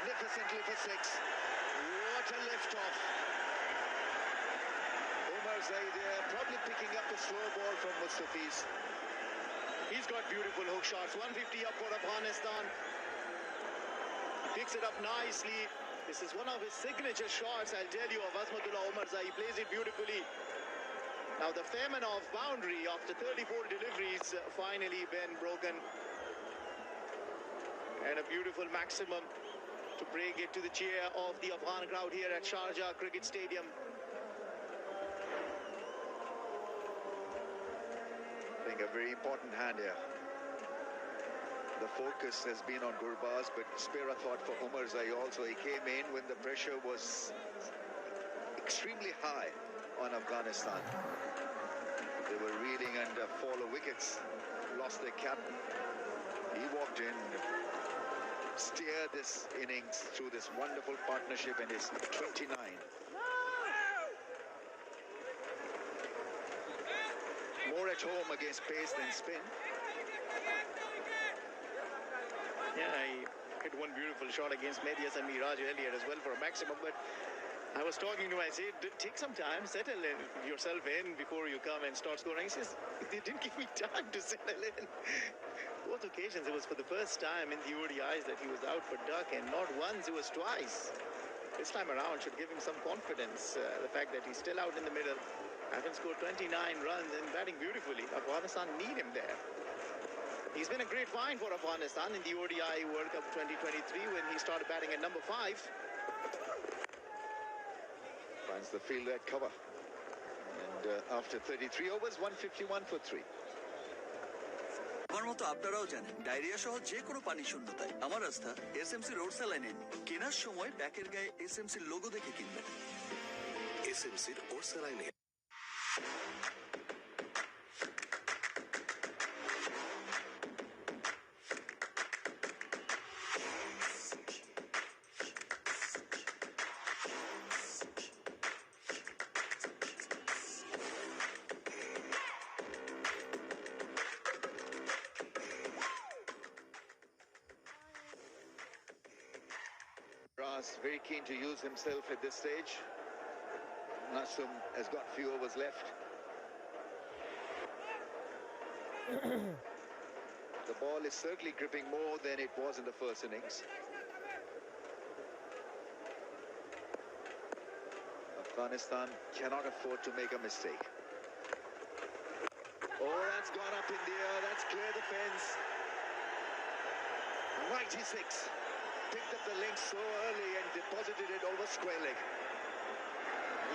magnificently for 6. What a lift-off. Umar Zaid there, probably picking up the slow ball from Mustafiz. He's got beautiful hook shots. 150 up for Afghanistan. Picks it up nicely. This is one of his signature shots, I'll tell you, of Azmatullah Omarzai. He plays it beautifully. Now the famine of boundary after 34 deliveries finally been broken. And a beautiful maximum to break it to the cheer of the Afghan crowd here at Sharjah Cricket Stadium. I think a very important hand here. The focus has been on Gurbaz, but spare a thought for Omarzai also. He came in when the pressure was extremely high on Afghanistan. They were reeling under fall of wickets, lost their captain. He walked in, steered this innings through this wonderful partnership, and is 29. More at home against pace than spin. Yeah, he hit one beautiful shot against Medias and Miraj earlier as well for a maximum, but I was talking to him, I said, take some time, settle yourself in before you come and start scoring. He says, they didn't give me time to settle in. Both occasions, it was for the first time in the ODIs that he was out for duck, and not once, it was twice. This time around should give him some confidence, the fact that he's still out in the middle, having scored 29 runs and batting beautifully. Afghanistan need him there. He's been a great find for Afghanistan in the ODI World Cup 2023 when he started batting at number 5. Finds the field at cover. And after 33 overs, 151 for 3. আমার মতো আপনারাও জানেন diarrhoea সহ যে কোনো পানি শূন্যতায় আমার রাস্তা এসএমসি রোড স্যালাইন কেনার সময় প্যাকের গায়ে এসএমসি লোগো দেখে কিনবেন। এসএমসির রোড saline. Very keen to use himself at this stage. Nasum has got few overs left. The ball is certainly gripping more than it was in the first innings. Afghanistan cannot afford to make a mistake. Oh, that's gone up in the air. That's cleared the fence. 96. Picked up the length so early and deposited it over square leg.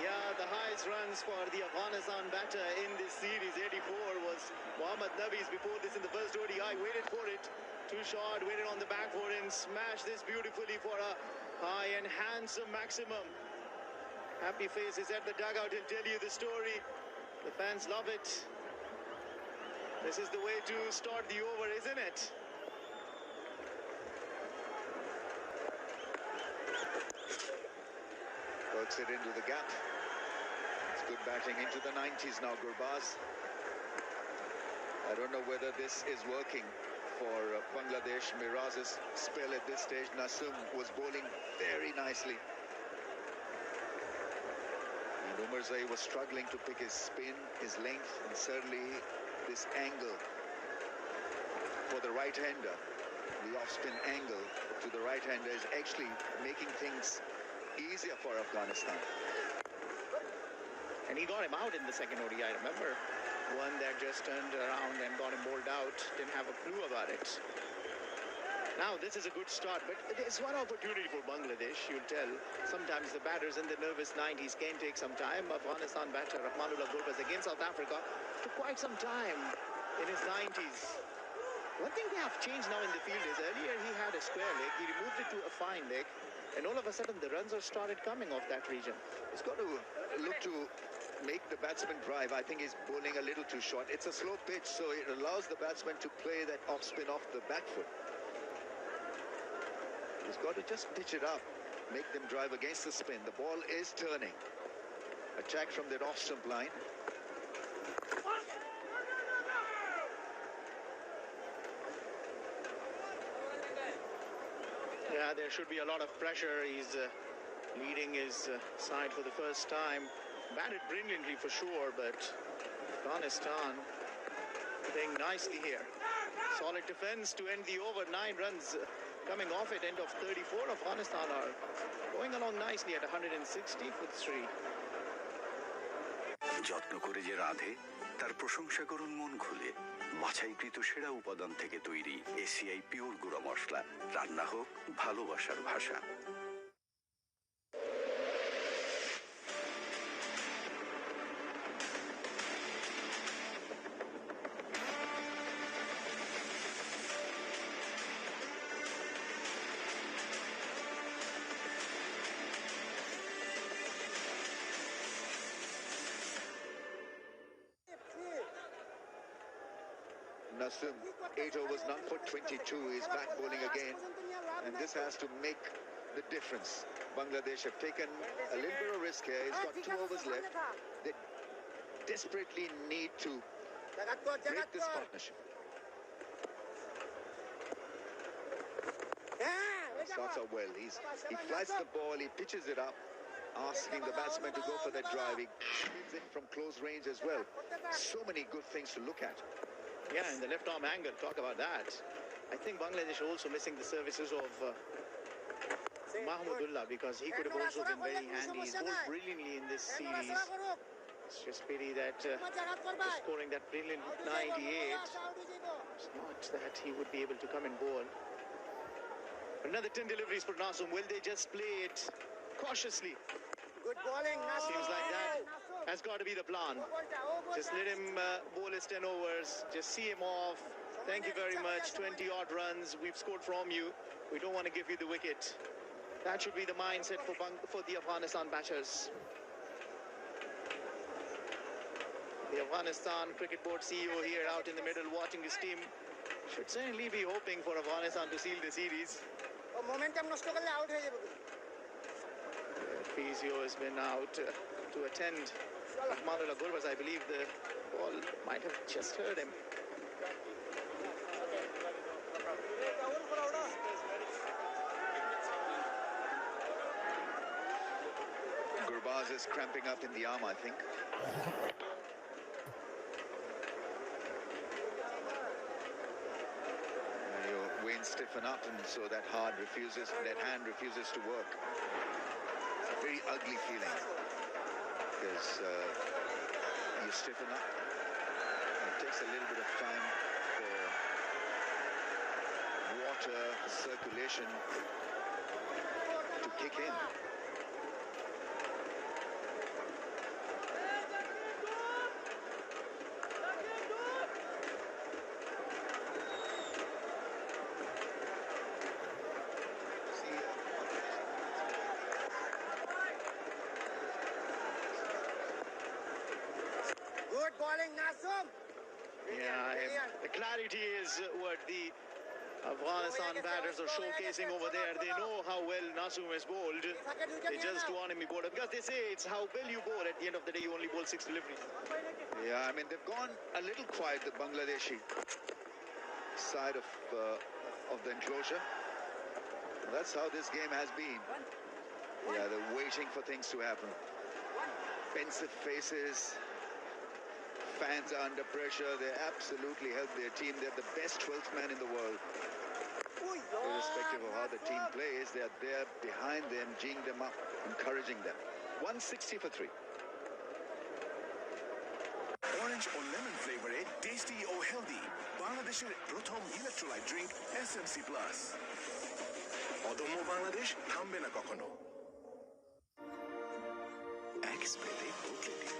Yeah, the highest runs for the Afghanistan batter in this series, 84, was Mohammad Nabi's before this in the first ODI. Waited for it, too short, waited on the back foot and smashed this beautifully for a high and handsome maximum. Happy faces at the dugout, he'll tell you the story. The fans love it. This is the way to start the over, isn't it? Works it into the gap. It's good batting into the 90s now, Gurbaz. I don't know whether this is working for Bangladesh. Miraz's spell at this stage. Nasum was bowling very nicely. And Omarzai was struggling to pick his spin, his length, and certainly this angle for the right-hander. The off-spin angle to the right-hander is actually making things easier for Afghanistan. And he got him out in the second ODI, remember? One that just turned around and got him bowled out. Didn't have a clue about it. Now this is a good start, but it's one opportunity for Bangladesh, you'll tell. Sometimes the batters in the nervous 90s can take some time. Afghanistan batter Rahmanullah Gurbaz against South Africa took quite some time in his 90s. One thing they have changed now in the field is earlier he had a square leg, he removed it to a fine leg, and all of a sudden the runs have started coming off that region. He's got to look to make the batsman drive. I think he's bowling a little too short. It's a slow pitch, so it allows the batsman to play that off spin off the back foot. He's got to just pitch it up, make them drive against the spin. The ball is turning. Attack from that off stump line. Yeah, there should be a lot of pressure. He's leading his side for the first time. Batted brilliantly for sure, but Afghanistan playing nicely here. Solid defense to end the over. 9 runs coming off at end of 34. Afghanistan are going along nicely at 160 for 3. যত্ন করে যে রাধে তার প্রশংসা করুন মন খুলে। বাছাইকৃত সেরা উপাদান থেকে তৈরি এসিআই পিওর গুঁড়া মশলা। রান্না হোক ভালোবাসার ভাষা। Nasim, 8 overs, none for 22. He's back bowling again. And this has to make the difference. Bangladesh have taken a little bit of risk here. He's got 2 overs left. They desperately need to break this partnership. Starts out well. He flies the ball, he pitches it up, asking the batsman to go for that drive. He spins it from close range as well. So many good things to look at. Yeah, in the left arm angle, talk about that. I think Bangladesh are also missing the services of Mahmudullah, because he could have also been very handy. He's bowled brilliantly in this series. It's just pity that scoring that brilliant 98, it's not that he would be able to come and bowl. Another 10 deliveries for Nasum. Will they just play it cautiously? Good bowling, Nasum. Seems like that has got to be the plan. Just let him bowl his 10 overs. Just see him off. Thank you very much. 20 odd runs. We've scored from you. We don't want to give you the wicket. That should be the mindset for the Afghanistan batters. The Afghanistan Cricket Board CEO here out in the middle watching his team should certainly be hoping for Afghanistan to seal the series. Momentum নষ্ট করলে out হয়ে যাবে। Physio has been out to attend Rahmanullah Gurbaz. I believe the ball might have just hurt him. Gurbaz is cramping up in the arm, I think. Your veins stiffen up, and so that hand refuses to work. It's a very ugly feeling, because you stiffen up. It takes a little bit of time for water circulation to kick in. Good bowling, Nasum. Yeah, the clarity is what the Afghanistan batters are showcasing over there. They know how well Nasum has bowled. They just want him to bowl, because they say it's how well you bowl. At the end of the day, you only bowl 6 deliveries. Yeah, I mean, they've gone a little quiet, the Bangladeshi side of the enclosure. That's how this game has been. Yeah, they're waiting for things to happen. Pensive faces. Fans are under pressure. They absolutely help their team. They're the best 12th man in the world. Irrespective of how the team plays, they're there behind them, geeing them up, encouraging them. 160 for 3. Orange or lemon flavored, tasty or healthy. Bangladesh's প্রথম electrolyte drink SMC Plus. অদম্য বাংলাদেশ থামবে না কখনো। এক স্প্রেতে বদলে দিন।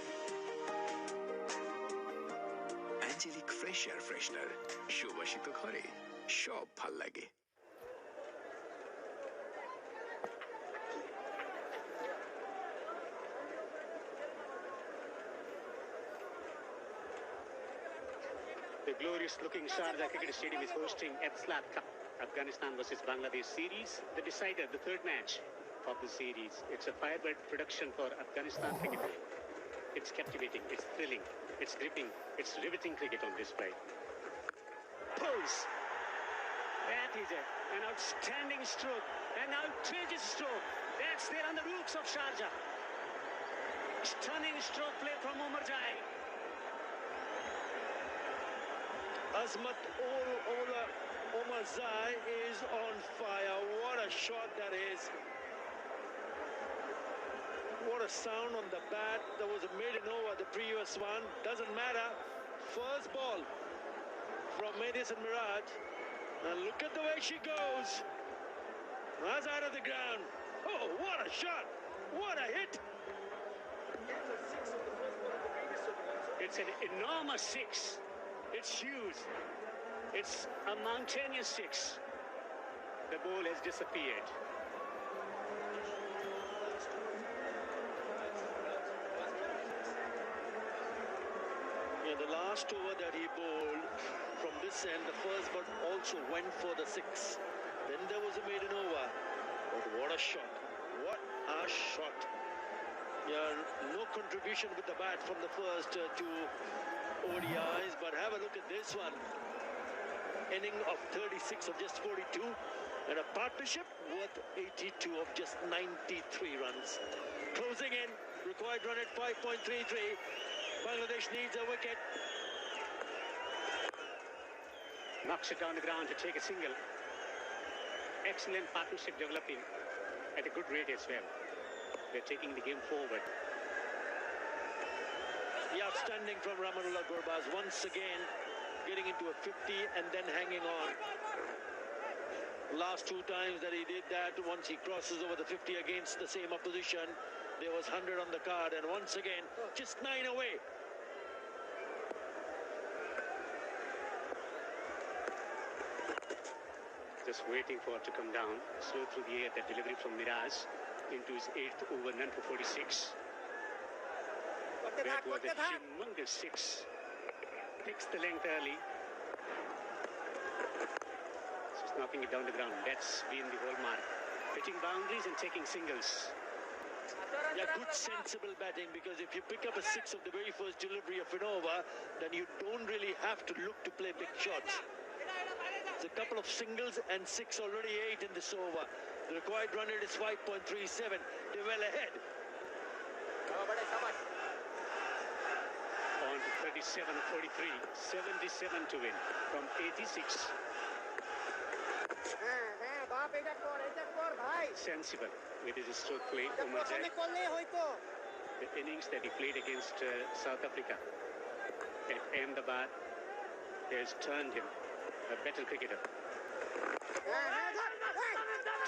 অ্যাঞ্জেলিক fresh air freshener, সুবাসিত ঘরে সব ভাল লাগে। The glorious-looking Sharjah Cricket Stadium is hosting Etisalat Cup, Afghanistan versus Bangladesh series. The decider, the third match of the series. It's a Firebird production for Afghanistan cricket. It's captivating, it's thrilling, it's gripping, it's riveting cricket on display. Pulls! That is an outstanding stroke, an outrageous stroke. That's there on the rooks of Sharjah. Stunning stroke play from Umar Jai. Azmat Omar Zai is on fire. What a shot that is. What a sound on the bat. There was a maiden over the previous one. Doesn't matter. First ball from Medias and Miraj. And look at the way she goes. That's out of the ground. Oh, what a shot. What a hit. It's an enormous six. It's huge. It's a mountainous six. The ball has disappeared. Yeah, the last over that he bowled from this end, the first but also went for the six. Then there was a maiden over. But what a shot. What a shot. Yeah, no contribution with the bat from the first two ODIs, but have a look at this one. Inning of 36 of just 42 and a partnership worth 82 of just 93 runs. Closing in, required run at 5.33. Bangladesh needs a wicket. Knocks it down the ground to take a single. Excellent partnership developing at a good rate as well. They're taking the game forward. The outstanding from Ramanullah Gurbaz once again getting into a 50 and then hanging on. Last two times that he did that, once he crosses over the 50 against the same opposition, there was 100 on the card, and once again, just 9 away. Just waiting for it to come down. Slow through the air, that delivery from Miraj into his 8th over, none for 46. That was a humongous six. Takes the length early. Just knocking it down the ground. That's been the hallmark. Hitting boundaries and taking singles. Yeah, good sensible batting, because if you pick up a six of the very first delivery of an over, then you don't really have to look to play big shots. It's a couple of singles and six, already 8 in this over. The required run rate is 5.37. They're well ahead. On to 37-43, 77 to win from 86. Sensible with his stroke play. Umar Jai. The innings that he played against South Africa at Ahmedabad has turned him a better cricketer.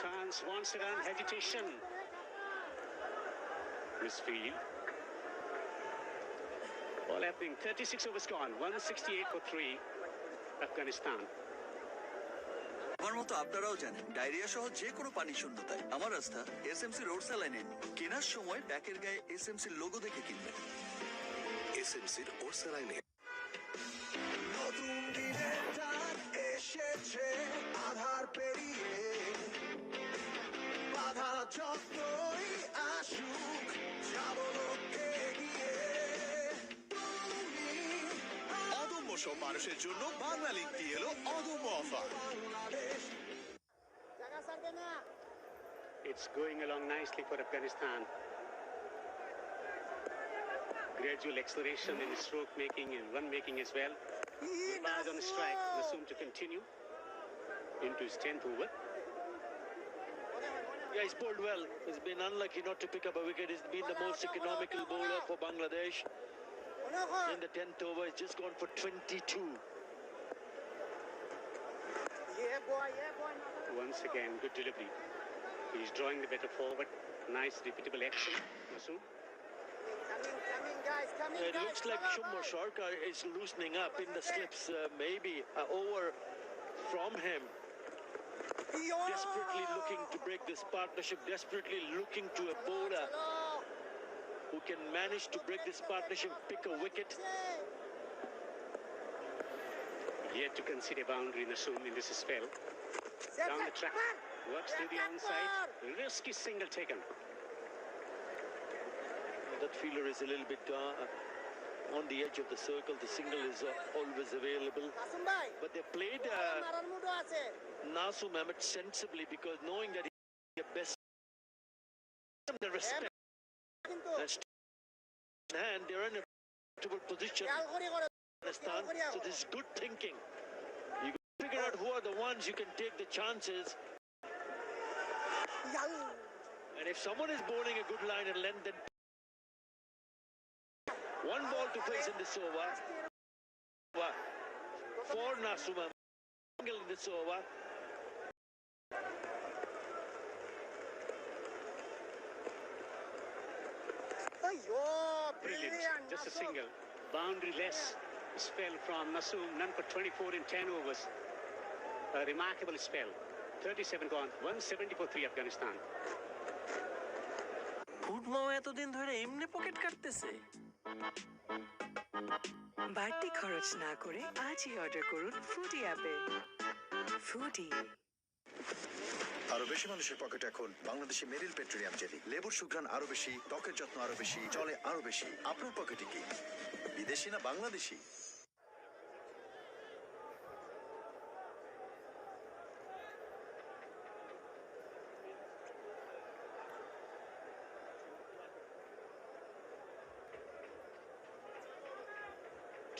Chance once around, hesitation. Misfield. All happening. 36 overs gone. 168 for 3. Afghanistan. আমার মতো আপনারাও জানেন diarrhoea সহ যে কোনো পানি শূন্যতায় আমার আস্থা এসএমসি রোড স্যালাইন কেনার সময় প্যাকের গায়ে এসএমসি লোগো দেখে কিনবেন। এসএমসির ওরসালাইনে নতুন দিনের ডাক এসেছে আধার পেরিয়ে বাধা যতই আসুক যাব লক্ষ্যে গিয়ে তুমি অদম্য সব মানুষের জন্য বাংলা লিগ দিয়ে এলো অদম্য offer. Bangladesh It's going along nicely for Afghanistan. Gradual acceleration in stroke making and run making as well. Baz on strike, Nasoom to continue into his 10th over. Yeah, he's bowled well. He's been unlucky not to pick up a wicket. He's been the most economical bowler for Bangladesh. In the 10th over, he's just gone for 22. Once again, good delivery. He's drawing the batter forward. Nice, repeatable action. Nasoom. It looks like Shumar Sharkar is loosening up in the slips. Maybe over from him. Desperately looking to break this partnership. Desperately looking to a bowler who can manage to break this partnership, pick a wicket. Yet to concede a boundary, Nasoom, in this spell. Down the track. Works to the onside. Risky single taken. That fielder is a little bit on the edge of the circle. The single is always available. Nasum ভাই But they played মারার মুডও আছে Nasum Ahmed sensibly because knowing that he's the best, the respect কিন্তু and they're in a comfortable position. খেয়াল করে করে Pakistan. So this is good thinking. You figure out who are the ones you can take the chances. ইয়াল And if someone is bowling a good line and length, then one ball to face in this over for Nasum Ahmed. Single in this over. আইয়ো Brilliant. brilliant Just a Nasum. single. Boundary-less spell from Nasoom. None for 24 in 10 overs. A remarkable spell. 37 gone. 170 for 3 Afghanistan. ফুটমাও এতদিন ধরে এমনি pocket কাটতেছে। বাড়তি খরচ না করে আজই অর্ডার করুন ফুডি অ্যাপে। ফুডি। আরো বেশি মানুষের পকেটে এখন বাংলাদেশি মেরিল পেট্রোলিয়াম জেলি। লেবুর সুঘ্রাণ আরো বেশি, ত্বকের যত্ন আরো বেশি, চলে আরো বেশি। আপনার পকেটে কি বিদেশি না Bangladeshi?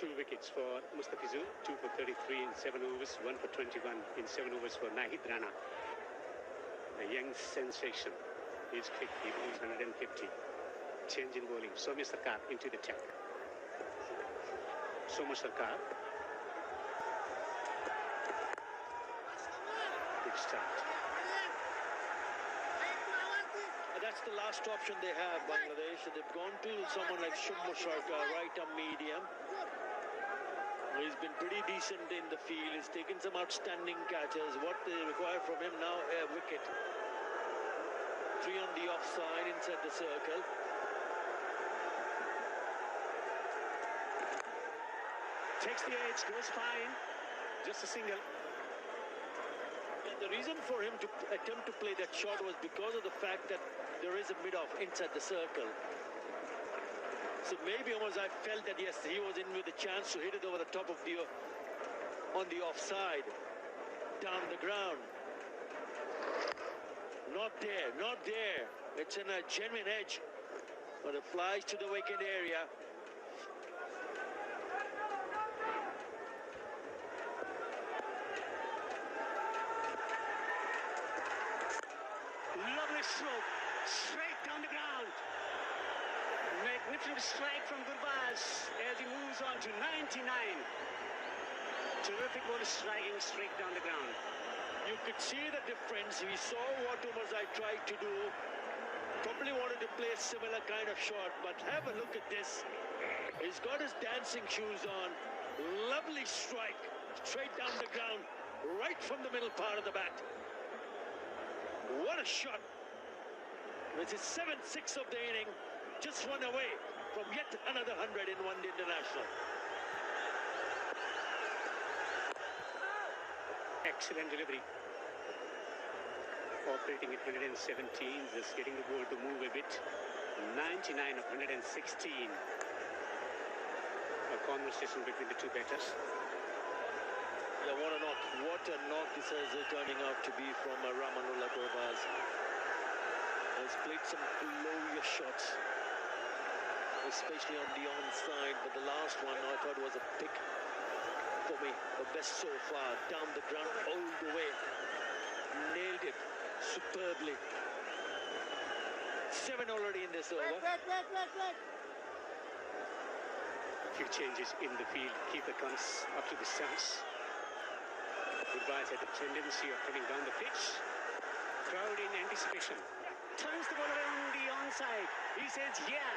Two wickets for Mustafizur, 2 for 33 in 7 overs, 1 for 21 in 7 overs for Nahid Rana. A young sensation. He's quick, he bowls 150. Change in bowling. Soumya Sarkar into the attack. Soumya Sarkar. Good start. That's the last option they have, Bangladesh. They've gone to someone like Soumya Sarkar, right arm medium. He's been pretty decent in the field. He's taken some outstanding catches. What they require from him now, a wicket. 3 on the offside inside the circle. Takes the edge, goes fine. Just a single. And the reason for him to attempt to play that shot was because of the fact that there is a mid-off inside the circle. So maybe almost I felt that yes, he was in with a chance to hit it over the top of the on the offside, down the ground. Not there, not there. It's in a genuine edge, but it flies to the wicket area. Lovely stroke, straight down the ground. Magnificent strike from Gurbaz as he moves on to 99. Terrific ball striking straight down the ground. You could see the difference. We saw what Umarzai tried to do. Probably wanted to play a similar kind of shot, but have a look at this. He's got his dancing shoes on. Lovely strike, straight down the ground, right from the middle part of the bat. What a shot. This is 7-6 of the inning. Just one away from yet another 100 in one international. Excellent delivery. Operating at 117, just getting the ball to move a bit. 99 of 116. A conversation between the two batters. Yeah, what a knock. What a knock this is turning out to be from Ramanullah Gurbaz. Has played some glorious shots, especially on the onside, but the last one I thought was a pick for me, the best so far, down the ground all the way, nailed it superbly. 7 already in this over. Wait. Few changes in the field. Keeper comes up to the stumps. Gurbaz had a tendency of coming down the pitch. Crowd in anticipation. Turns the ball around the onside. He says, yeah.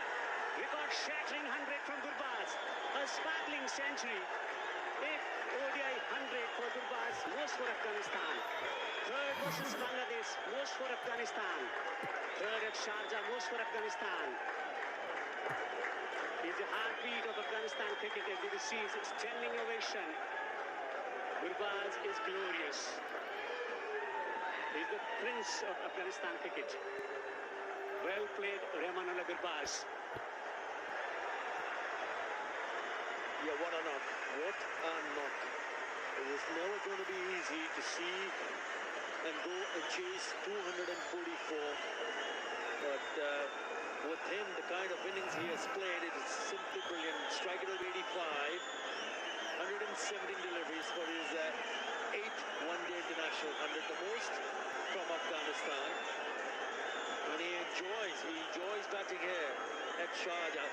Record-shattering 100 from Gurbaz. A sparkling century. Fifth ODI 100 for Gurbaz. Most for Afghanistan. Third versus Bangladesh. Most for Afghanistan. Third at Sharjah. Most for Afghanistan. He's the heartbeat of Afghanistan cricket. As you can see, it's standing ovation. Gurbaz is glorious. He's the prince of Afghanistan cricket. Well played, Ramanullah Gurbaz. what a knock. What a knock. It is never going to be easy to see and go and chase 244. But with him, the kind of innings he has played, it is simply brilliant. Strike rate of 85, 117 deliveries for his 8th one-day international 100, the most from Afghanistan. And he enjoys batting here at Sharjah.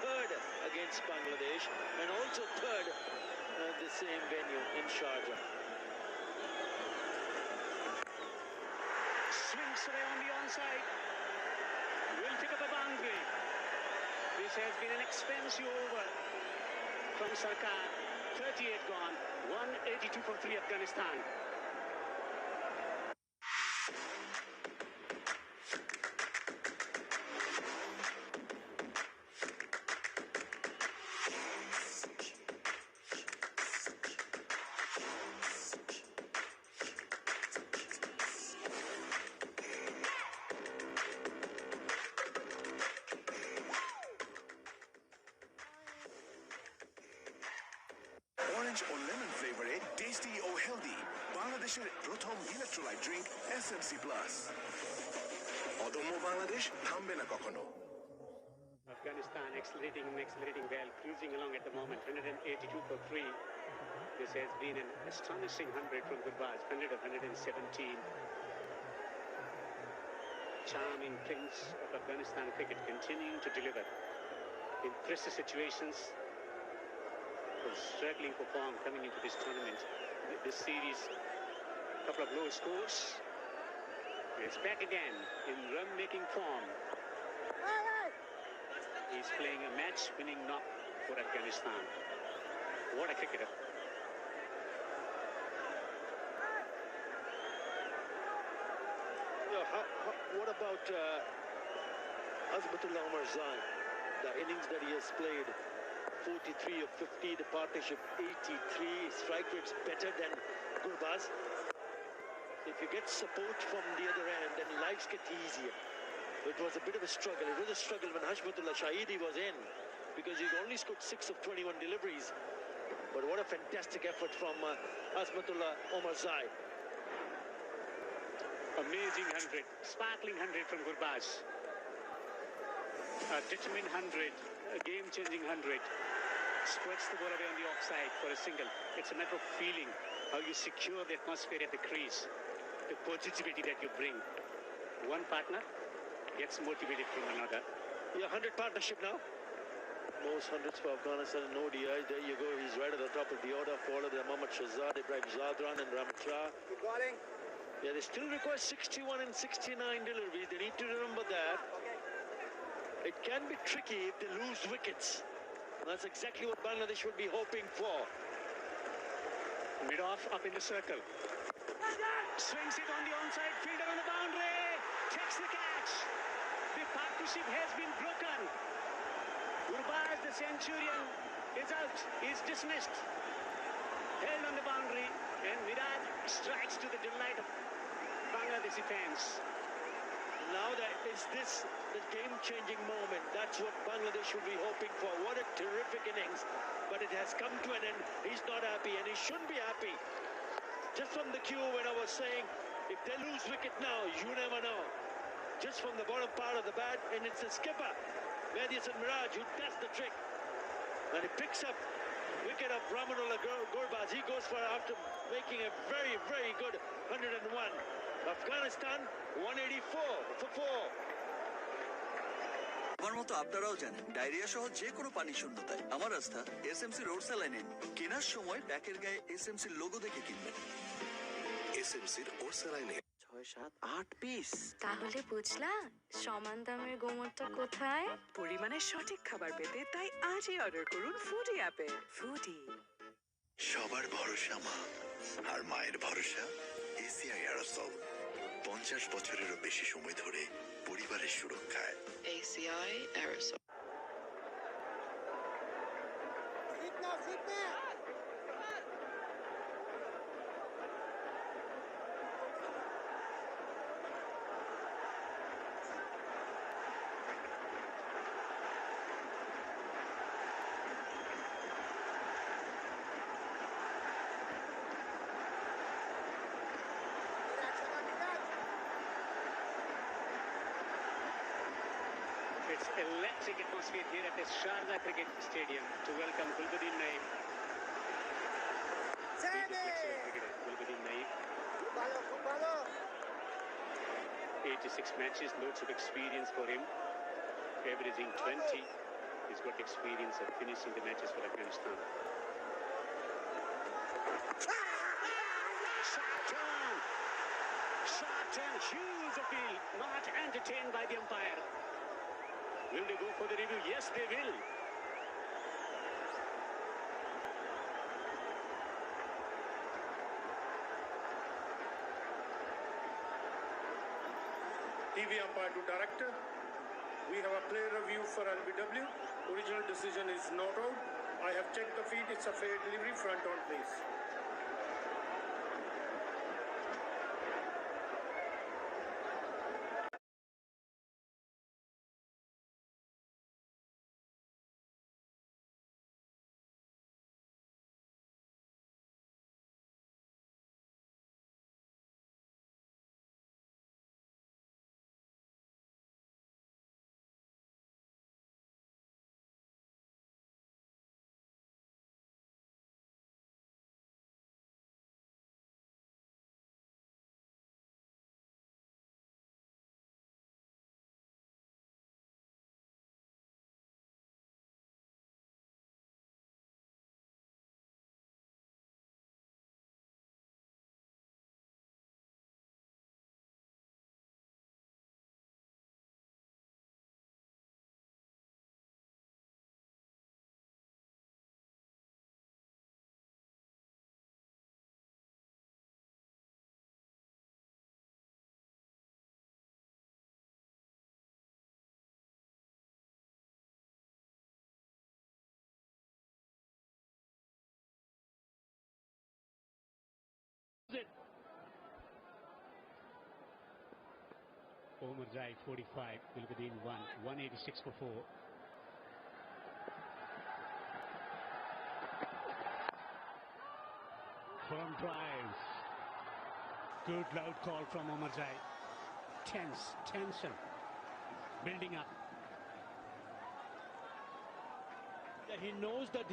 Third against Bangladesh and also third at the same venue in Sharjah. Swings away on the onside. Will pick up a boundary. This has been an expensive over from Sarkar. 38 gone. 182 for 3 Afghanistan. Orange ও lemon ফ্লেভারে tasty ও healthy বাংলাদেশের প্রথম electrolyte drink SMC plus. অদম্য বাংলাদেশ থামবে না কখনো। Afghanistan accelerating well, cruising along at the moment. 182 for 3. This has been an astonishing 100 from Gurbaz. 100 of 117. Charming prince of Afghanistan cricket continuing to deliver in pressure situations. Struggling for form coming into this tournament. This series, couple of low scores. It's back again in run-making form. He's playing a match-winning knock for Afghanistan. What a cricketer. What about Azmatullah Omarzai? The innings that he has played, 43 of 50, the partnership 83, strike rate's better than Gurbaz. If you get support from the other end, then lives get easier. It was a bit of a struggle. It was a struggle when Hashmatullah Shahidi was in, because he only scored 6 of 21 deliveries. But what a fantastic effort from Azmatullah Omarzai. Amazing 100, sparkling 100 from Gurbaz. A determined 100, a game-changing 100. Squirts the ball away on the offside for a single. It's a matter of feeling how you secure the atmosphere at the crease, the positivity that you bring. One partner gets motivated from another. Yeah, 100 partnership now. Most hundreds for Afghanistan and ODI. There you go. He's right at the top of the order, followed by Mohammad Shahzad, Ibrahim Zadran and Rahmat Shah. Keep calling. Yeah, they still require 61 and 69 deliveries. They need to remember that. It can be tricky if they lose wickets. And that's exactly what Bangladesh would be hoping for. Mid-off up in the circle. Swings it on the onside, fielder on the boundary. Takes the catch. The partnership has been broken. Gurbaz, the Centurion, is out. He's dismissed. Held on the boundary. And Miraj strikes to the delight of Bangladeshi fans. Now that is this the game-changing moment. That's what Bangladesh should be hoping for. What a terrific innings. But it has come to an end. He's not happy and he shouldn't be happy. Just from the cue when I was saying, if they lose wicket now, you never know. Just from the bottom part of the bat, and it's the skipper, Mehdi Miraj, who does the trick. And he picks up wicket of Rahmanullah Gurbaz. He goes for after making a very, very good 101. Afghanistan 184 for 4. আমার মতো আপনারাও জানেন diarrhoea সহ যে কোনো পানি শূন্যতায় আমার আস্থা এসএমসি রোড স্যালাইন কেনার সময় প্যাকের গায়ে এসএমসি লোগো দেখে কিনবেন। এসএমসির ওরসালাইনে 6, 7, 8 পিস। তাহলে বুঝলা সমান দামের গোমরটা কোথায়? পরিমাণের সঠিক খাবার পেতে তাই আজই অর্ডার করুন ফুডি অ্যাপে। ফুডি। সবার ভরসা মা, আর মায়ের ভরসা এসিআই এরোসল। 50 বছরেরও বেশি সময় ধরে পরিবারের সুরক্ষায়। ACI aerosol. Sit now, sit now. It's electric atmosphere here at the Sharjah Cricket Stadium to welcome Gulbuddin Naib. Excellent cricketer, Gulbuddin Naib. 86 matches, loads of experience for him. Averaging 20. He's got experience of finishing the matches for Afghanistan. Short turn, huge appeal, not entertained by the umpire. Will they go for the review? Yes, they will. TV umpire to director. We have a player review for LBW. Original decision is not out. I have checked the feed. It's a fair delivery. Front on, please. Omarzai 45, Gulbuddin 1, 186 for 4. Firm drive. Good loud call from Omarzai. Tension. Building up. Yeah, he knows that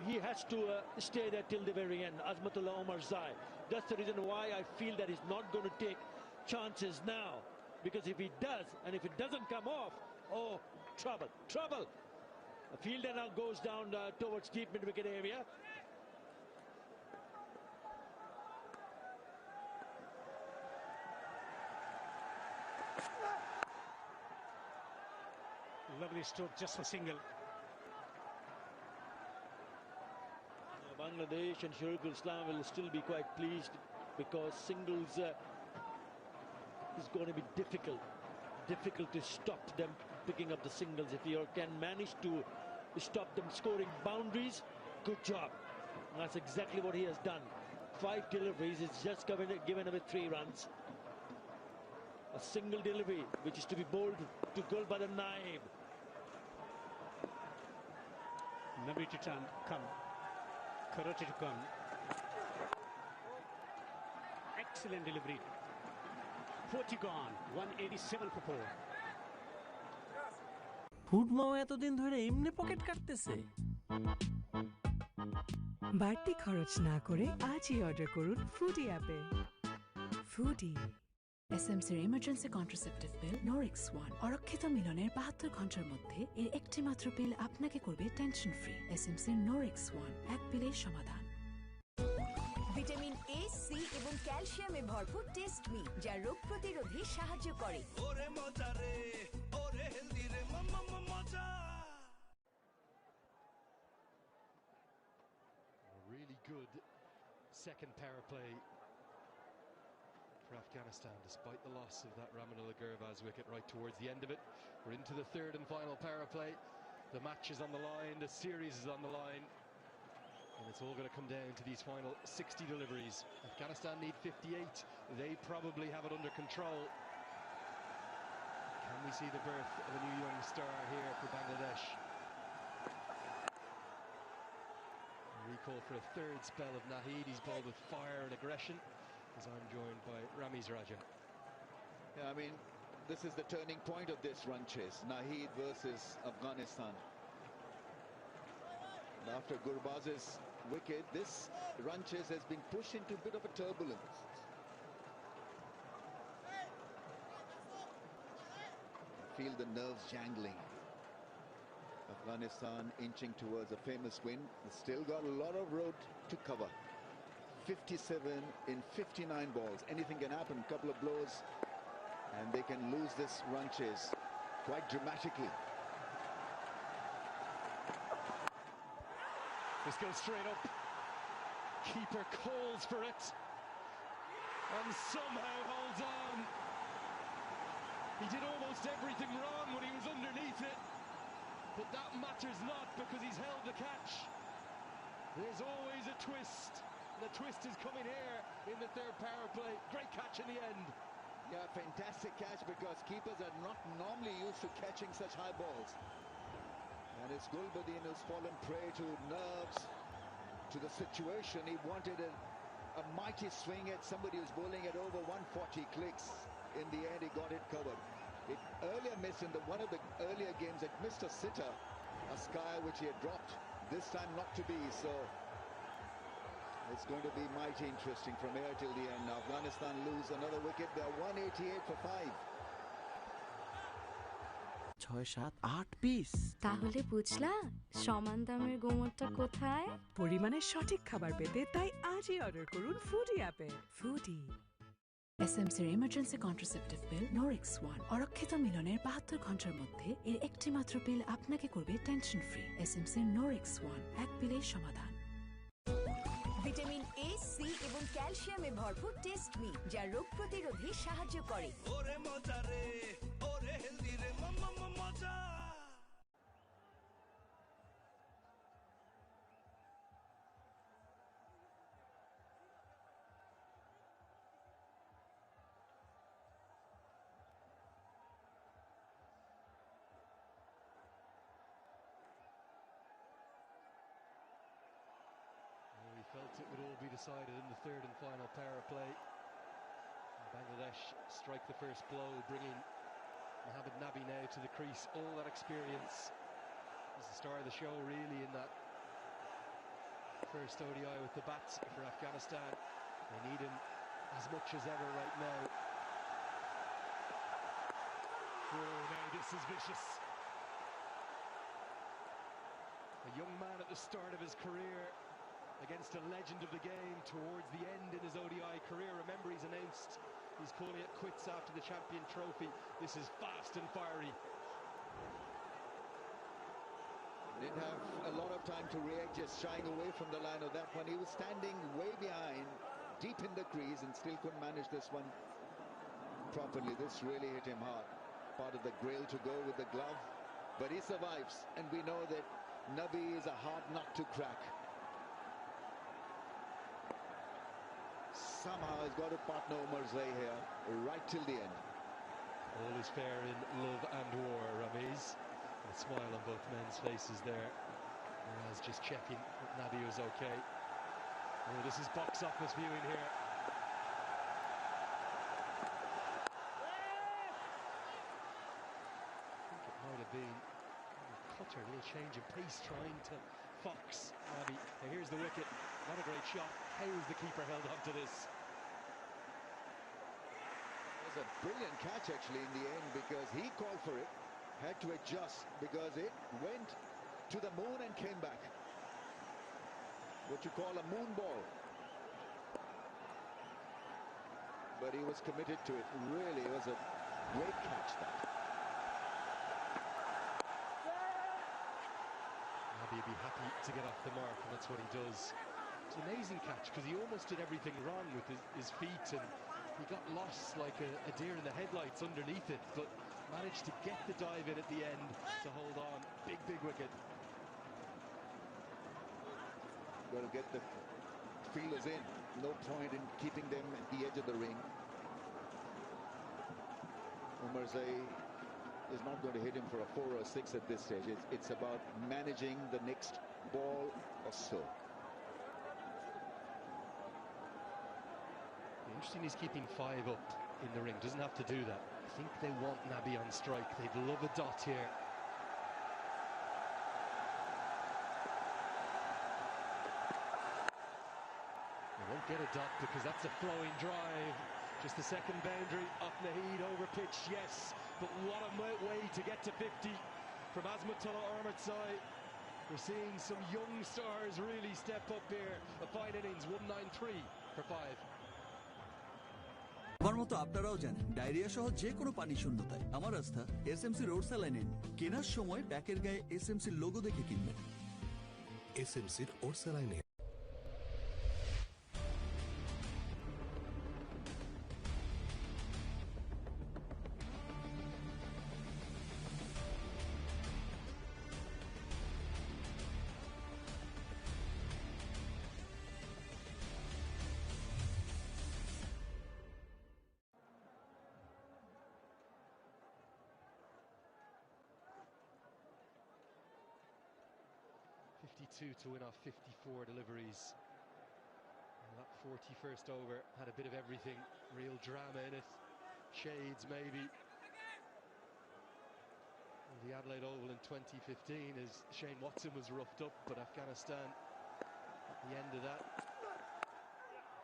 he has to stay there till the very end. Azmatullah Omarzai. That's the reason why I feel that he's not going to take chances now. Because if he does, and if it doesn't come off, oh, trouble. A fielder now goes down towards deep mid-wicket area. Lovely stroke just for single. Bangladesh and Shariqul Islam will still be quite pleased because singles is going to be difficult to stop them picking up the singles. If you can manage to stop them scoring boundaries, good job. And that's exactly what he has done. 5 deliveries, he's just given away 3 runs. A single delivery which is to be bowled to Gulbuddin Naib. Nabi to come. Karachi to come. Excellent delivery. 40 gone. 187 for 4. ফুটমাও এতদিন ধরে এমনি pocket কাটতেছে। বাড়তি খরচ না করে আজই order করুন ফুডি অ্যাপে। ফুডি এসএমসির ইমার্জেন্সি কন্ট্রাসেপটিভ পিল নোরিক্স 1 অরক্ষিত মিলনের 72 ঘন্টার মধ্যে এর একটি মাত্র পিল আপনাকে করবে টেনশন ফ্রি। এসএমসির নোরিক্স 1 এক পিলের সমাধান। ভিটামিন এ, সি এবং ক্যালসিয়ামে ভরপুর টেস্ট মি যা রোগ প্রতিরোধে সাহায্য করে। ওরে মজা রে, ওরে হেলদি রে, মজা। Really good second power play for Afghanistan, despite the loss of that Ramanullah Gurvaz wicket right towards the end of it. We're into the third and final power play. The match is on the line, the series is on the line, and it's all going to come down to these final 60 deliveries. Afghanistan need 58. They probably have it under control. Can we see the birth of a new young star here for Bangladesh? Recall for a third spell of Naheed. He's bowled with fire and aggression, as I'm joined by Ramiz Raja. Yeah, I mean, this is the turning point of this run chase. Naheed versus Afghanistan. And after Gurbaz's wicket, this run chase has been pushed into a bit of a turbulence. Feel the nerves jangling. Afghanistan inching towards a famous win. Still got a lot of road to cover. 57 in 59 balls. Anything can happen. Couple of blows and they can lose this run chase quite dramatically. This goes straight up. Keeper calls for it and somehow holds on. He did almost everything wrong when he was underneath it, but that matters not because he's held the catch. There's always a twist. The twist is coming here in the third power play. Great catch in the end. Yeah, fantastic catch because keepers are not normally used to catching such high balls. And it's Gulbuddin who's fallen prey to nerves, to the situation. He wanted a mighty swing at somebody who's bowling at over 140 clicks. In the end, he got it covered. It earlier missed in one of the earlier games. It missed a sitter, a sky which he had dropped. This time not to be. So it's going to be mighty interesting from here till the end. Now Afghanistan lose another wicket. They're 188 for 5. 6-7-8 piece. তাহলে বুঝলা সমান দামের গোমরটা কোথায়? পরিমাণের সঠিক খাবার পেতে তাই আজই অর্ডার করুন ফুডি অ্যাপে। ফুডি। এসএমসির ইমার্জেন্সি কন্ট্রাসেপটিভ পিল নোরিক্স 1 অরক্ষিত মিলনের 72 ঘন্টার মধ্যে এর একটি মাত্র পিল আপনাকে করবে টেনশন ফ্রি। এসএমসির নোরিক্স 1 এক পিলেই সমাধান। ভিটামিন এ, সি এবং ক্যালসিয়ামে ভরপুর টেস্ট মি, যা রোগ প্রতিরোধে সাহায্য করে। ওরে মজা রে, ওরে হেলদি রে, মজা। We felt it would all be decided in the third and final power play. Bangladesh strike the first blow, bringing Mohammad Nabi now to the crease. All that experience is the star of the show, really, in that first ODI with the bats for Afghanistan. They need him as much as ever right now. Oh, now this is vicious. A young man at the start of his career against a legend of the game towards the end in his ODI career. Remember, he's announced he's calling it quits after the Champion Trophy. This is fast and fiery. Didn't have a lot of time to react, just shying away from the line of that one. He was standing way behind, deep in the crease, and still couldn't manage this one properly. This really hit him hard. Part of the grail to go with the glove, but he survives, and we know that Nabi is a hard nut to crack. Somehow he's got to partner Umar Zai here right till the end. All is fair in love and war, Ramiz. A smile on both men's faces there. As just checking that Nabi was okay. Oh, this is box office viewing here. I think it might have been Cutter, a little change of pace trying to fox Nabi. Now here's the wicket. Not a great shot. How is the keeper held on to this? It was a brilliant catch actually in the end because he called for it, had to adjust because it went to the moon and came back. What you call a moon ball. But he was committed to it. Really, it was a great catch that. Nabi would be happy to get off the mark, and that's what he does. It's an amazing catch because he almost did everything wrong with his feet, and he got lost like a deer in the headlights underneath it, but managed to get the dive in at the end to hold on. Big wicket. Got to get the fielders in. No point in keeping them at the edge of the ring. Umar Zai is not going to hit him for a 4 or a 6 at this stage. It's about managing the next ball or so. Interesting, he's keeping 5 up in the ring. Doesn't have to do that. I think they want Nabi on strike. They'd love a dot here. They won't get a dot because that's a flowing drive. Just the second boundary off Naheed over pitch, yes. But what a way to get to 50 from Azmatullah Ahmadzai. We're seeing some young stars really step up here. A fine innings, 193 for 5. আমার মতো আপনারাও জানেন diarrhoea সহ যে কোনো পানি শূন্যতায় আমার আস্থা এসএমসি রোড স্যালাইন কেনার সময় প্যাকের গায়ে এসএমসি লোগো দেখে কিনবেন। এসএমসির ওরসালাইনে 52 to win off 54 deliveries. And that 41st over had a bit of everything, real drama in it, shades maybe. The Adelaide Oval in 2015 as Shane Watson was roughed up, but Afghanistan at the end of that,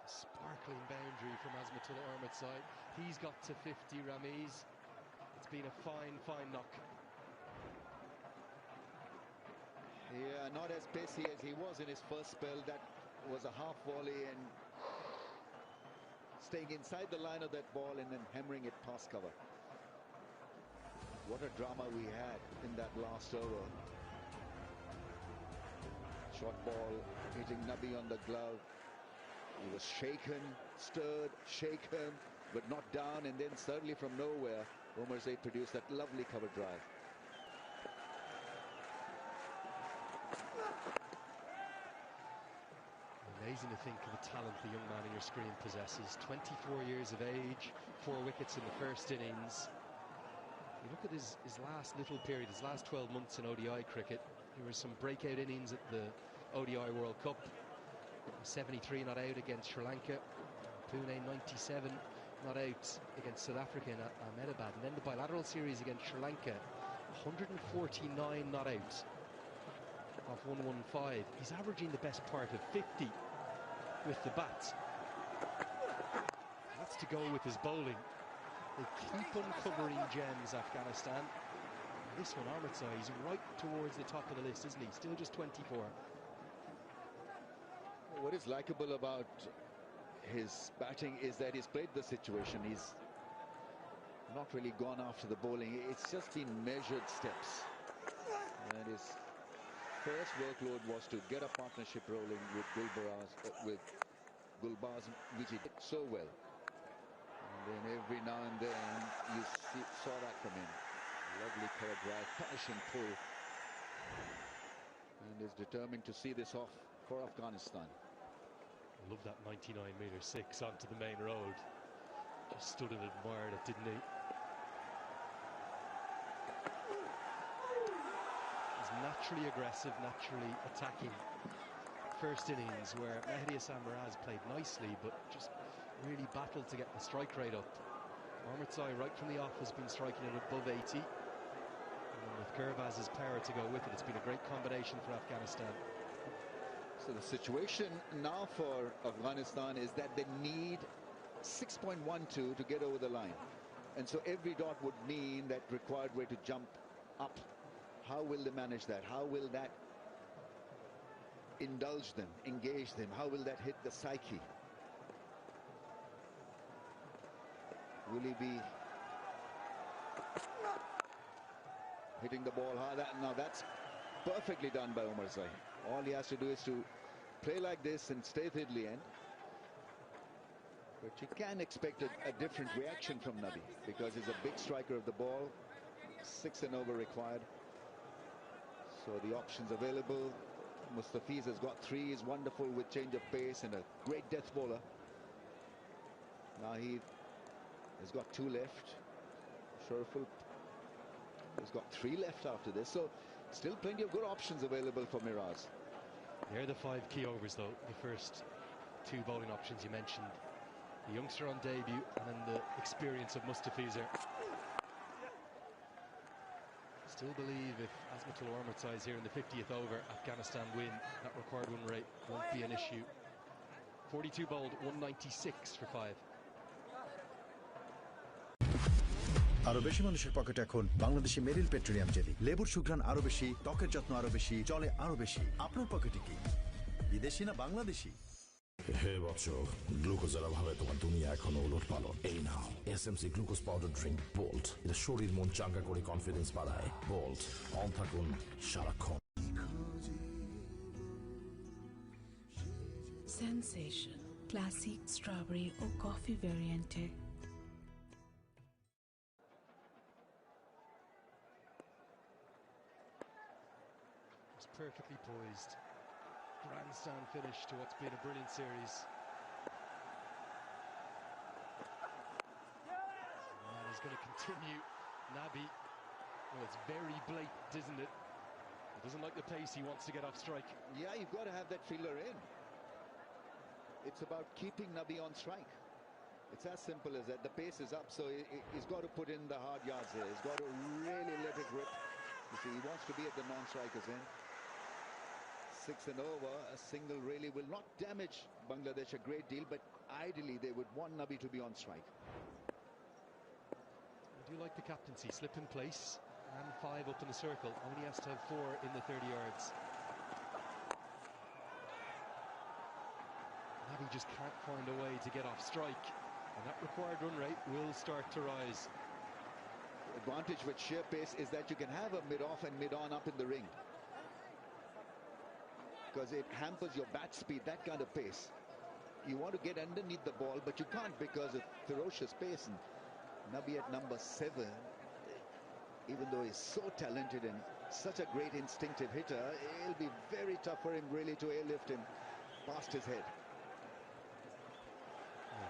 a sparkling boundary from Azmatullah Ahmadzai. He's got to 50, Ramiz. It's been a fine knock. Yeah, not as pacey as he was in his first spell. That was a half volley and staying inside the line of that ball and then hammering it past cover. What a drama we had in that last over. Short ball hitting Nabi on the glove. He was shaken, stirred, shaken, but not down, and then suddenly from nowhere, Omarzai produced that lovely cover drive. Amazing to think of the talent the young man on your screen possesses. 24 years of age, 4 wickets in the first innings. You look at his last little period, his last 12 months in ODI cricket. There were some breakout innings at the ODI World Cup. 73 not out against Sri Lanka. Pune 97 not out against South Africa in Ahmedabad. And then the bilateral series against Sri Lanka, 149 not out off 115. He's averaging the best part of 50 with the bat. That's to go with his bowling. They keep uncovering gems, Afghanistan. This one, Ahmadzai, he's right towards the top of the list, isn't he? Still just 24. What is likable about his batting is that he's played the situation. He's not really gone after the bowling. It's just in measured steps. And his first workload was to get a partnership rolling with Gulbaz, which he did so well. And then every now and then you saw that from him. Lovely cover drive, punishing pull. And is determined to see this off for Afghanistan. I love that 99-metre 6 onto the main road. Just stood and admired it, didn't he? He's naturally aggressive, naturally attacking. First innings where Mehdi Hassan Miraz played nicely, but just really battled to get the strike rate up. Ahmadzai right from the off has been striking at above 80. And with Gurbaz's power to go with it, it's been a great combination for Afghanistan. So the situation now for Afghanistan is that they need 6.12 to get over the line. And so every dot would mean that required way to jump up. How will they manage that? How will that indulge them, engage them? How will that hit the psyche? Will he be hitting the ball hard? Now that's perfectly done by Omarzai. All he has to do is to play like this and stay till the end. But you can expect a different reaction from Nabi because he's a big striker of the ball. 6 and over required. So the options available. Mustafiz has got 3. He's wonderful with change of pace and a great death bowler. Naheed has got 2 left. Sharaful has got 3 left after this. So still plenty of good options available for Miraz. They're the 5 key overs, though. The first 2 bowling options you mentioned. The youngster on debut, and then the experience of Mustafizer. Still believe if Azmatul Ormutzai is here in the 50th over, Afghanistan win, that required win rate won't be an issue. 42 bowled, 196 for 5. আরো বেশি মানুষের পকেটে এখন বাংলাদেশি মেরিল petroleum jelly. লেবুর সুঘ্রাণ আরো বেশি, ত্বকের যত্ন আরো বেশি, চলে আরো বেশি। আপনার পকেটে কি বিদেশি না বাংলাদেশি? হে বৎস, গ্লুকোজের অভাবে তোমার দুনিয়া এখনো উলট পালন। এই নাও SMC glucose powder drink bolt. এটা শরীর মন চাঙ্গা করে কনফিডেন্স বাড়ায়। বোল্ট, অন থাকুন সারাক্ষণ। Sensation classic strawberry O coffee ভ্যারিয়েন্টে। Perfectly poised. Grandstand finish to what's been a brilliant series. And he's going to continue. Nabi. Well, it's very blatant, isn't it? He doesn't like the pace. He wants to get off strike. Yeah, you've got to have that fielder in. It's about keeping Nabi on strike. It's as simple as that. The pace is up, so he's got to put in the hard yards here. He's got to really let it rip. You see, he wants to be at the non-strikers end. 6 and over, a single really will not damage Bangladesh a great deal, but ideally they would want Nabi to be on strike. I do like the captaincy, slip in place and 5 up in the circle. Only has to have 4 in the 30 yards. Nabi just can't find a way to get off strike, and that required run rate will start to rise. The advantage with sheer pace is that you can have a mid-off and mid-on up in the ring, because it hampers your bat speed, that kind of pace. You want to get underneath the ball, but you can't because of ferocious pace. And Nabi at number 7, even though he's so talented and such a great instinctive hitter, it'll be very tough for him really to airlift him past his head.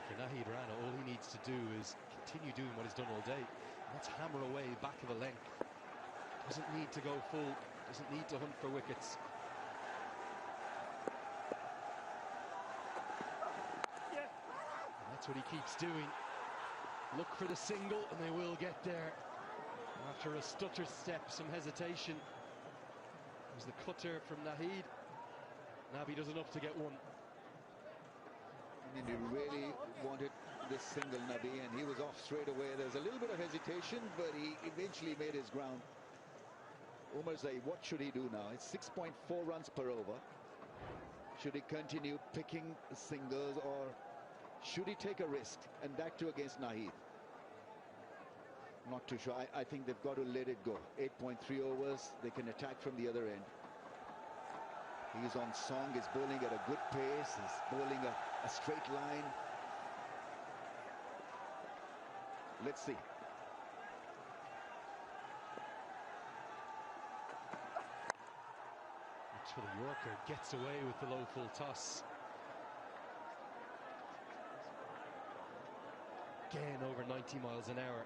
For Nahid Rana, all he needs to do is continue doing what he's done all day. Let's hammer away back of the length. Doesn't need to go full, doesn't need to hunt for wickets. That's what he keeps doing. Look for the single, and they will get there. After a stutter step, some hesitation. There's the cutter from Nahid. Nabi does enough to get one. I mean, he really wanted this single, Nabi, and he was off straight away. There's a little bit of hesitation, but he eventually made his ground. Omarzai, what should he do now? It's 6.4 runs per over. Should he continue picking singles, or should he take a risk, and that too against Nahid? Not too sure. I think they've got to let it go. 8.3 overs, they can attack from the other end. He's on song, he's bowling at a good pace, he's bowling a straight line. Let's see. For the Yorker, gets away with the low full toss. Again over 90 miles an hour.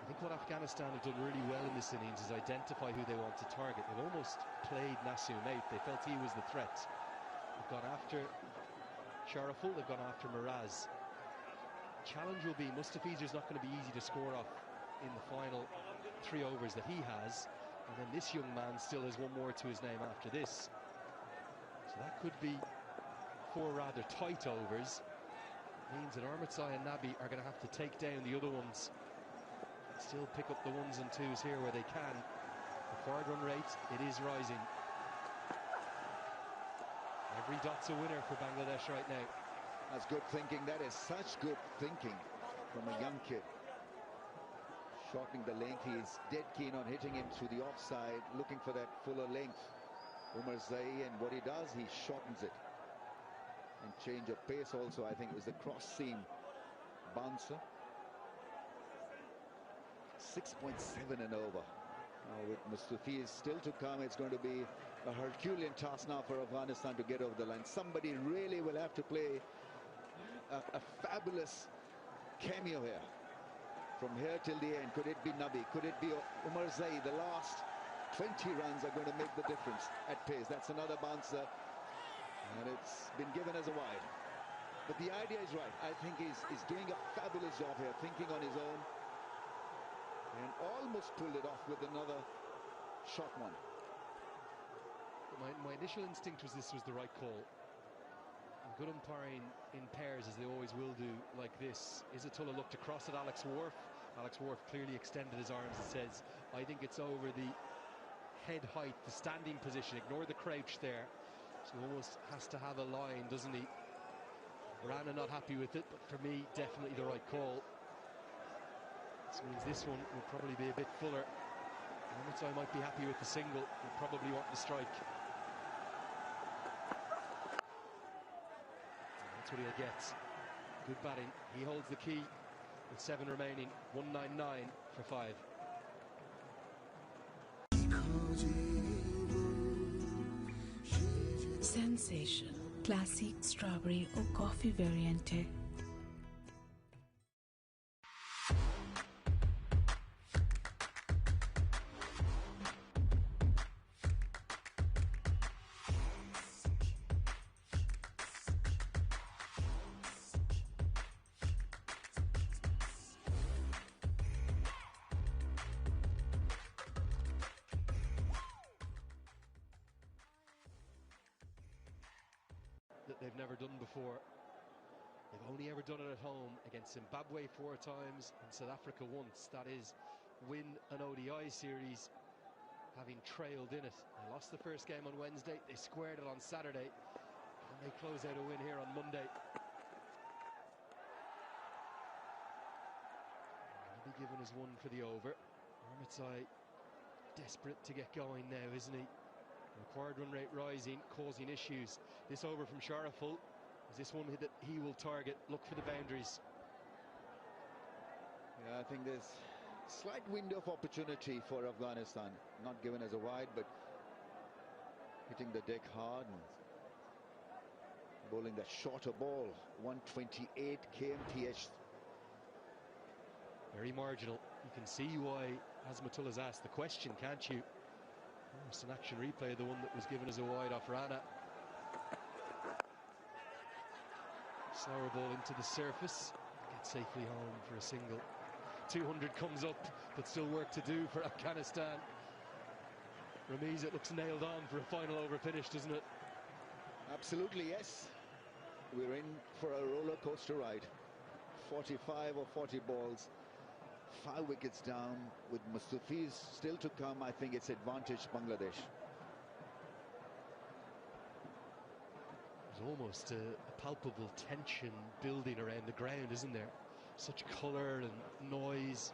I think what Afghanistan have done really well in this innings is identify who they want to target. They've almost played Nasum out. They felt he was the threat. They've gone after Sharaful, they've gone after Miraz. Challenge will be Mustafizer's not going to be easy to score off in the final 3 overs that he has. And then this young man still has one more to his name after this. So that could be 4 rather tight overs. Means that Ormutzai and Nabi are going to have to take down the other ones. Still pick up the 1s and 2s here where they can. The forward run rate, it is rising. Every dot's a winner for Bangladesh right now. That's good thinking. That is such good thinking from a young kid. Shortening the length, he's dead keen on hitting him through the offside, looking for that fuller length. Omarzai, and what he does, he shortens it. And change of pace also, I think, is the cross seam bouncer. 6.7 and over. Now with Mustafiz still to come, it's going to be a Herculean task now for Afghanistan to get over the line. Somebody really will have to play a fabulous cameo here. From here till the end, could it be Nabi? Could it be Omarzai? The last 20 runs are going to make the difference at pace. That's another bouncer, and it's been given as a wide. But the idea is right. I think he's doing a fabulous job here, thinking on his own. And almost pulled it off with another short one. My initial instinct was this was the right call. And good umpiring in pairs, as they always will do, like this. Isatullah looked across at Alex Wharf. Alex Wharf clearly extended his arms and says, I think it's over the head height, the standing position. Ignore the crouch there. So he almost has to have a line, doesn't he? Rana not happy with it, but for me, definitely the right call. This means this one will probably be a bit fuller. I might be happy with the single. He'll probably want the strike. That's what he'll get. Good batting. He holds the key with 7 remaining. 199 for 5. Sensation classic strawberry or coffee variante. That they've never done before. They've only ever done it at home against Zimbabwe 4 times and South Africa once. That is, win an ODI series having trailed in it. They lost the first game on Wednesday, they squared it on Saturday, and they close out a win here on Monday. He'll be given his 1 for the over. Armitsai desperate to get going now, isn't he? Required run rate rising, causing issues. This over from Sharaful is this one that he will target. Look for the boundaries. Yeah, I think there's a slight window of opportunity for Afghanistan. Not given as a wide, but hitting the deck hard and bowling that shorter ball. 128 kmph. Very marginal. You can see why Azmatullah's asked the question, can't you? It's an action replay of the one that was given as a wide off Rana. Slower ball into the surface. Gets safely home for a single. 200 comes up, but still work to do for Afghanistan. Ramiz, it looks nailed on for a final over finish, doesn't it? Absolutely, yes. We're in for a roller coaster ride. 45 or 40 balls. 5 wickets down, with Mustafiz still to come. I think it's advantage Bangladesh. There's almost a palpable tension building around the ground, isn't there? Such colour and noise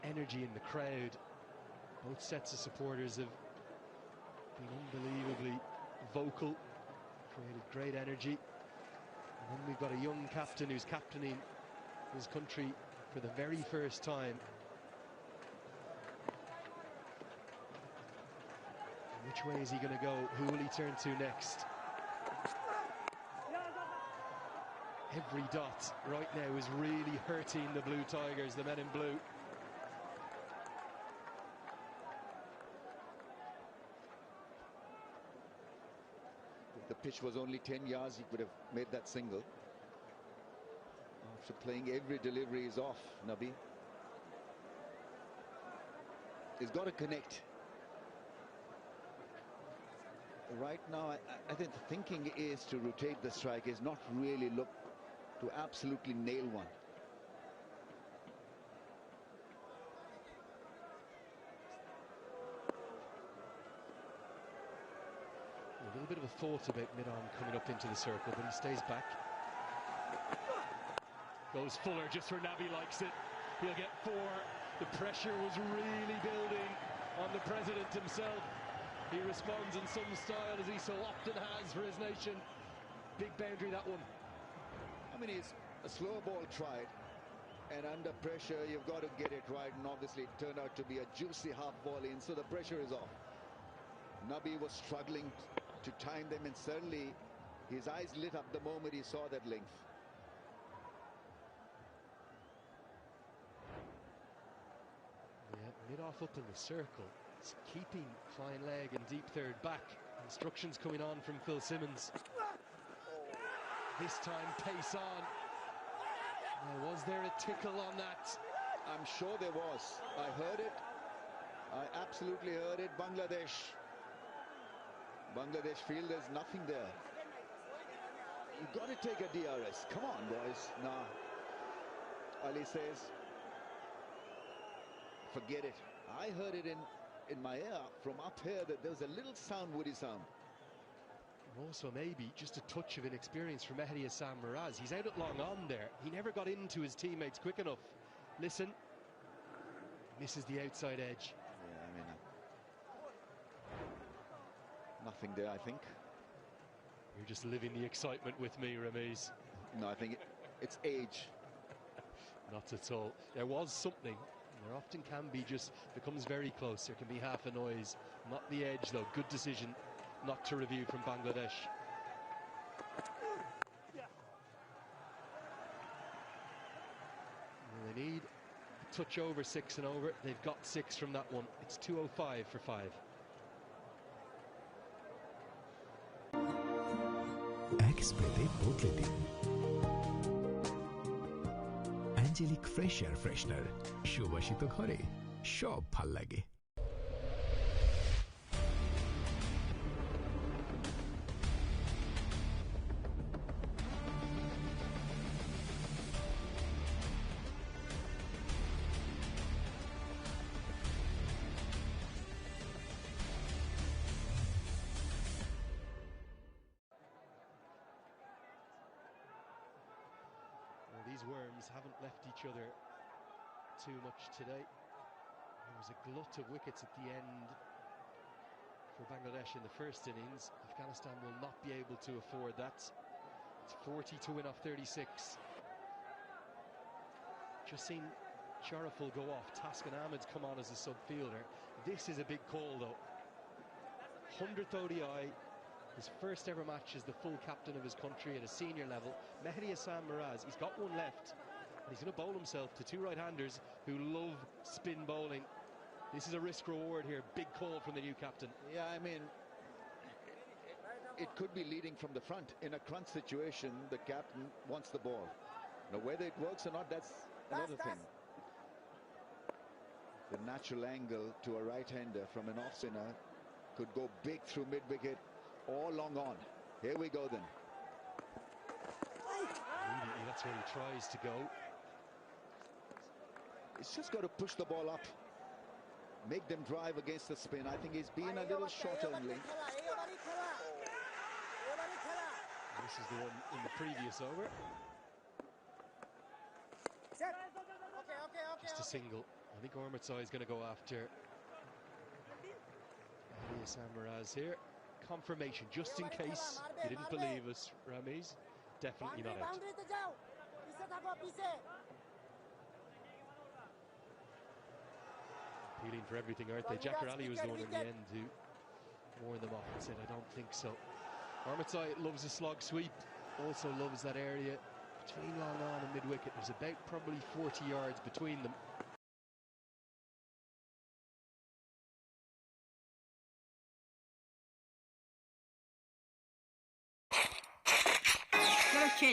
and energy in the crowd. Both sets of supporters have been unbelievably vocal, created great energy. And then we've got a young captain who's captaining his country for the very first time. And which way is he going to go? Who will he turn to next? Every dot right now is really hurting the Blue Tigers, the men in blue. If the pitch was only 10 yards, he could have made that single. After playing every delivery is off, Nabi. He's got to connect. Right now, I think the thinking is to rotate the strike, is not really look to absolutely nail one. A little bit of a thought about mid-on coming up into the circle, but he stays back. Goes Fuller just where Nabi likes it. He'll get 4. The pressure was really building on the president himself. He responds in some style, as he so often has for his nation. Big boundary, that one. I mean, it's a slow ball tried, and under pressure you've got to get it right, and obviously it turned out to be a juicy half ball in, so the pressure is off. Nabi was struggling to time them, and suddenly his eyes lit up the moment he saw that length. Yeah, mid-off up in the circle. It's keeping fine leg and deep third back. Instructions coming on from Phil Simmons. This time pace on. Now, was there a tickle on that? I'm sure there was. I heard it. I absolutely heard it. Bangladesh feel there's nothing there. You've got to take a DRS. Come on, boys. Nah. Ali says, forget it. I heard it in my ear from up here that there was a little sound, woody sound. Also maybe just a touch of inexperience from Mehdi Hassan Miraz. He's out at long on there. He never got into his teammates quick enough. Listen. Misses the outside edge. Yeah, I mean, nothing there, I think. You're just living the excitement with me, Ramiz. No, I think it's age. Not at all. There was something. There often can be, just becomes very close. There can be half a noise. Not the edge, though. Good decision not to review from Bangladesh. And they need a touch over 6 and over. They've got 6 from that one. It's 2:05 for 5. এক স্প্রেতে বদলে দিন অ্যাঞ্জেলিক fresh air freshener. সুবাসিত ঘরে সব ভাল লাগে। These worms haven't left each other too much today. There was a glut of wickets at the end for Bangladesh in the first innings. Afghanistan will not be able to afford that. It's 40 to win off 36. Just seen Sharaful go off. Taskin Ahmed's come on as a sub fielder. This is a big call though. 100th ODI. His first ever match as the full captain of his country at a senior level. Mehdi Hassan Miraz, he's got one left. And he's going to bowl himself to 2 right-handers who love spin bowling. This is a risk-reward here. Big call from the new captain. Yeah, I mean, it could be leading from the front. In a crunch situation, the captain wants the ball. Now, whether it works or not, that's another thing. The natural angle to a right-hander from an off-spinner could go big through mid-wicket or long on. Here we go then. Immediately, that's where he tries to go. He's just got to push the ball up. Make them drive against the spin. I think he's been a little short only. This is the one in the previous over. Just a single. I think Ormitsai is going to go after Hassan Miraz here. Confirmation, just in case you didn't believe us, Ramiz. Definitely not out. Appealing for everything, aren't they? Jakar Ali was the one in the end who warned them off and said, I don't think so. Ormitsai loves a slog sweep, also loves that area between long on and mid-wicket. There's about probably 40 yards between them.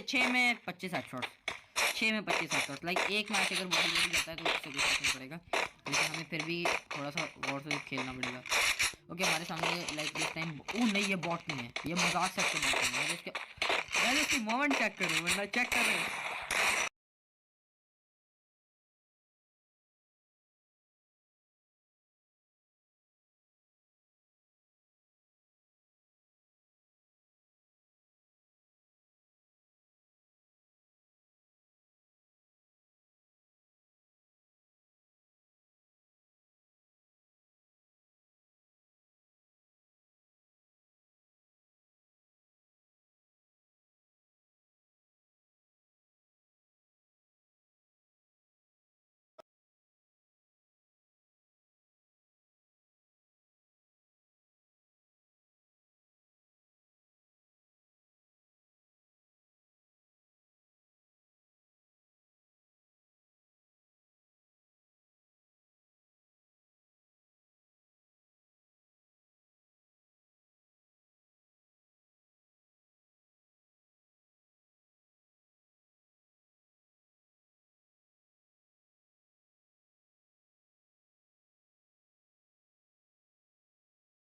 छः में 25 shot 6 में 25 shot like एक match अगर बहुत जल्दी जाता है तो उससे कुछ फर्क पड़ेगा, लेकिन हमें फिर भी थोड़ा सा गौर से खेलना पड़ेगा। ओके, हमारे सामने लाइक दिस टाइम नहीं, ये बॉट नहीं है, ये मजाक से बॉट नहीं है। इसके मोमेंट चेक करो, वरना चेक कर रहे हैं